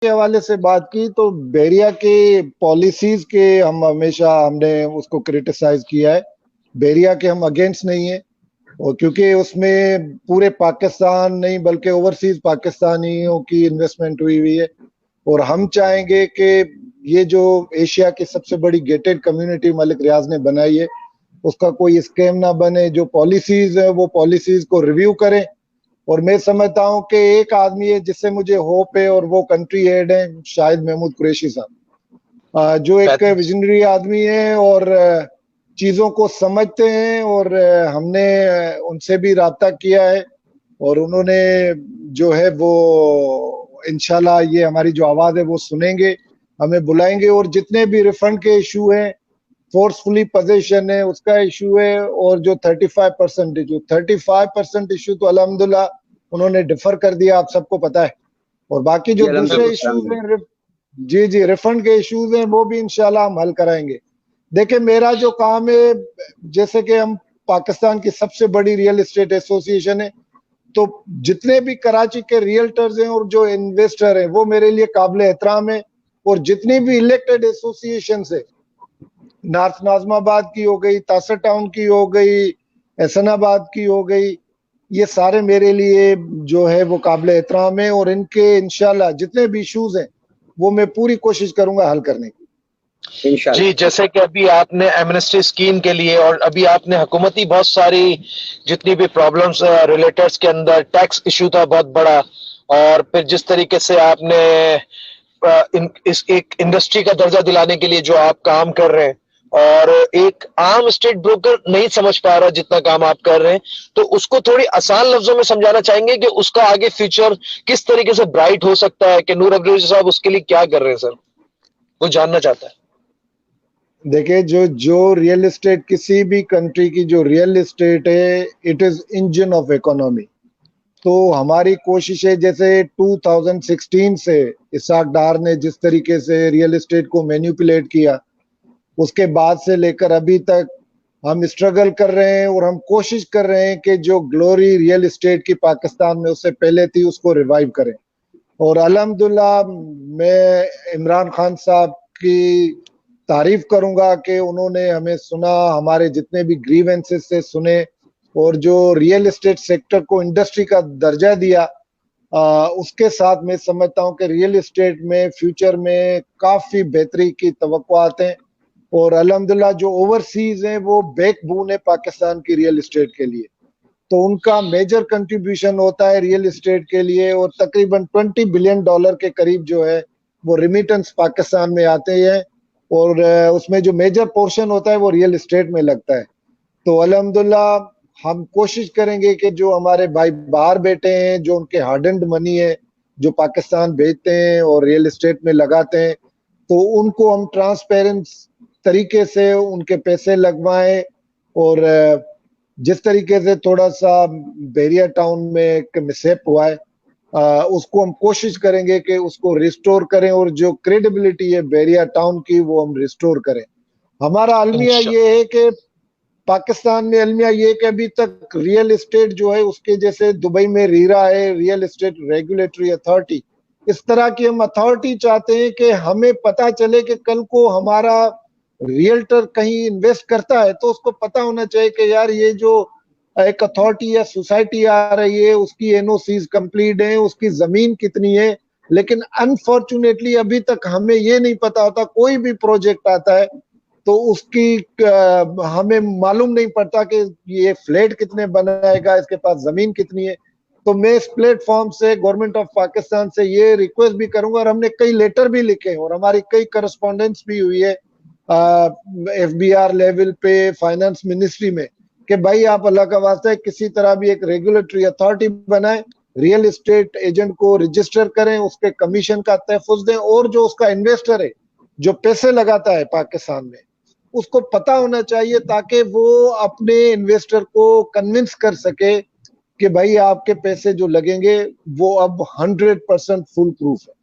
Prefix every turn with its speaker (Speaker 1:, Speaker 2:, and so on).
Speaker 1: کے حوالے سے بات کی تو بحریہ کے پالیسیز کے ہم نے اس کو کرٹیسائز کیا ہے. بحریہ کے ہم اگینسٹ نہیں ہیں، اور کیونکہ اس میں پورے پاکستان نہیں بلکہ اوورسیز پاکستانیوں کی انویسٹمنٹ ہوئی ہے، اور ہم چاہیں گے کہ یہ جو ایشیا کی سب سے بڑی گیٹڈ کمیونٹی ملک ریاض نے بنائی ہے اس کا کوئی اسکیم نہ بنے. جو پالیسیز ہیں وہ پالیسیز کو ریویو کریں. اور میں سمجھتا ہوں کہ ایک آدمی ہے جس سے مجھے ہوپ ہے، اور وہ کنٹری ہیڈ ہیں شاہد محمود قریشی صاحب، جو ایک ویژنری آدمی ہے اور چیزوں کو سمجھتے ہیں. اور ہم نے ان سے بھی رابطہ کیا ہے، اور انہوں نے جو ہے وہ انشاءاللہ یہ ہماری جو آواز ہے وہ سنیں گے، ہمیں بلائیں گے. اور جتنے بھی ریفنڈ کے ایشو ہیں، فورسفلی پوزیشن ہے اس کا ایشو ہے، اور جو 35% ایشو تو الحمدللہ انہوں نے ڈیفر کر دیا، آپ سب کو پتا ہے. اور باقی جو دوسرے ایشوز ہیں، جی ریفنڈ کے ایشوز ہیں، وہ بھی انشاءاللہ ہم حل کرائیں گے. دیکھیں میرا جو کام ہے، جیسے کہ ہم پاکستان کی سب سے بڑی ریئل اسٹیٹ ایسوسی ایشن ہے، تو جتنے بھی کراچی کے ریئلٹرز ہیں اور جو انویسٹر ہیں وہ میرے لیے قابل احترام ہیں. اور جتنی بھی الیکٹڈ ایسوسی ایشن سے، نارتھ ناظم آباد کی ہو گئی، تاسر ٹاؤن کی ہو گئی، احسن آباد کی ہو گئی، یہ سارے میرے لیے جو ہے وہ قابل احترام ہیں. اور ان کے انشاءاللہ جتنے بھی ایشوز ہیں وہ میں پوری کوشش کروں گا حل کرنے کی.
Speaker 2: جی، جیسے کہ ابھی آپ نے ایمنسٹی اسکیم کے لیے، اور ابھی آپ نے حکومتی بہت ساری جتنی بھی پرابلمز ریلیٹرز کے اندر ٹیکس ایشو تھا بہت بڑا، اور پھر جس طریقے سے آپ نے اس ایک انڈسٹری کا درجہ دلانے کے لیے جو آپ کام کر رہے ہیں، اور ایک عام اسٹیٹ بروکر نہیں سمجھ پا رہا جتنا کام آپ کر رہے ہیں، تو اس کو تھوڑی آسان لفظوں میں سمجھانا چاہیں گے کہ اس کا آگے فیوچر کس طریقے سے برائٹ ہو سکتا ہے، کہ نور ابریزی صاحب اس کے لیے کیا کر رہے ہیں سر، وہ جاننا چاہتا ہے.
Speaker 1: دیکھیں جو ریئل اسٹیٹ، کسی بھی کنٹری کی جو ریئل اسٹیٹ ہے، it is engine of economy. تو ہماری کوشش ہے، جیسے 2016 سے اسحاق ڈار نے جس طریقے سے ریئل اسٹیٹ کو مینیپولیٹ کیا، اس کے بعد سے لے کر ابھی تک ہم اسٹرگل کر رہے ہیں، اور ہم کوشش کر رہے ہیں کہ جو گلوری ریئل اسٹیٹ کی پاکستان میں اس سے پہلے تھی اس کو ریوائیو کریں. اور الحمدللہ میں عمران خان صاحب کی تعریف کروں گا کہ انہوں نے ہمیں سنا، ہمارے جتنے بھی گریونسز سے سنے، اور جو ریئل اسٹیٹ سیکٹر کو انڈسٹری کا درجہ دیا، اس کے ساتھ میں سمجھتا ہوں کہ ریئل اسٹیٹ میں فیوچر میں کافی بہتری کی توقعات ہیں. اور الحمدللہ جو اوورسیز ہیں وہ بیک بون ہے پاکستان کی ریئل اسٹیٹ کے لیے، تو ان کا میجر کنٹریبیوشن ہوتا ہے ریئل اسٹیٹ کے لیے. اور تقریباً $20 بلین کے قریب جو ہے وہ ریمیٹنس پاکستان میں آتے ہیں، اور اس میں جو میجر پورشن ہوتا ہے وہ ریئل اسٹیٹ میں لگتا ہے. تو الحمدللہ ہم کوشش کریں گے کہ جو ہمارے بھائی باہر بیٹھے ہیں، جو ان کے ہارڈ اینڈ منی ہے جو پاکستان بھیجتے ہیں اور ریئل اسٹیٹ میں لگاتے ہیں، تو ان کو ہم ٹرانسپیرنٹ طریقے سے ان کے پیسے لگوائیں. اور جس طریقے سے تھوڑا سا بحریہ ٹاؤن میں ایک مسہیپ ہوا ہے، اس کو ہم کوشش کریں گے کہ اس کو ریسٹور کریں، اور جو کریڈیبلٹی ہے بحریہ ٹاؤن کی وہ ہم ریسٹور کریں. ہمارا المیہ یہ ہے کہ پاکستان میں المیہ یہ کہ ابھی تک ریئل اسٹیٹ جو ہے اس کے جیسے دبئی میں ریرا ہے، ریئل اسٹیٹ ریگولیٹری اتھارٹی، اس طرح کی ہم اتھارٹی چاہتے ہیں کہ ہمیں پتا چلے کہ کل کو ہمارا ریئلٹر کہیں انویسٹ کرتا ہے تو اس کو پتا ہونا چاہیے کہ یار یہ جو ایک اتھارٹی یا سوسائٹی آ رہی ہے اس کی این او سیز کمپلیٹ ہیں، اس کی زمین کتنی ہے. لیکن انفارچونیٹلی ابھی تک ہمیں یہ نہیں پتا ہوتا، کوئی بھی پروجیکٹ آتا ہے تو اس کی ہمیں معلوم نہیں پڑتا کہ یہ فلیٹ کتنے بنائے گا، اس کے پاس زمین کتنی ہے. تو میں اس پلیٹ فارم سے گورنمنٹ آف پاکستان سے یہ ریکویسٹ بھی کروں گا، اور ہم نے کئی لیٹر بھی لکھے اور ہماری کئی کرسپونڈنس بھی ہوئی ہے ایف بی آر لیول پہ، فائنانس منسٹری میں، کہ بھائی آپ اللہ کا واسطہ ہے کسی طرح بھی ایک ریگولیٹری اتھارٹی بنائیں، ریئل اسٹیٹ ایجنٹ کو رجسٹر کریں، اس کے کمیشن کا تحفظ دیں، اور جو اس کا انویسٹر ہے جو پیسے لگاتا ہے پاکستان میں اس کو پتا ہونا چاہیے، تاکہ وہ اپنے انویسٹر کو کنونس کر سکے کہ بھائی آپ کے پیسے جو لگیں گے وہ اب 100% فل پروف ہے.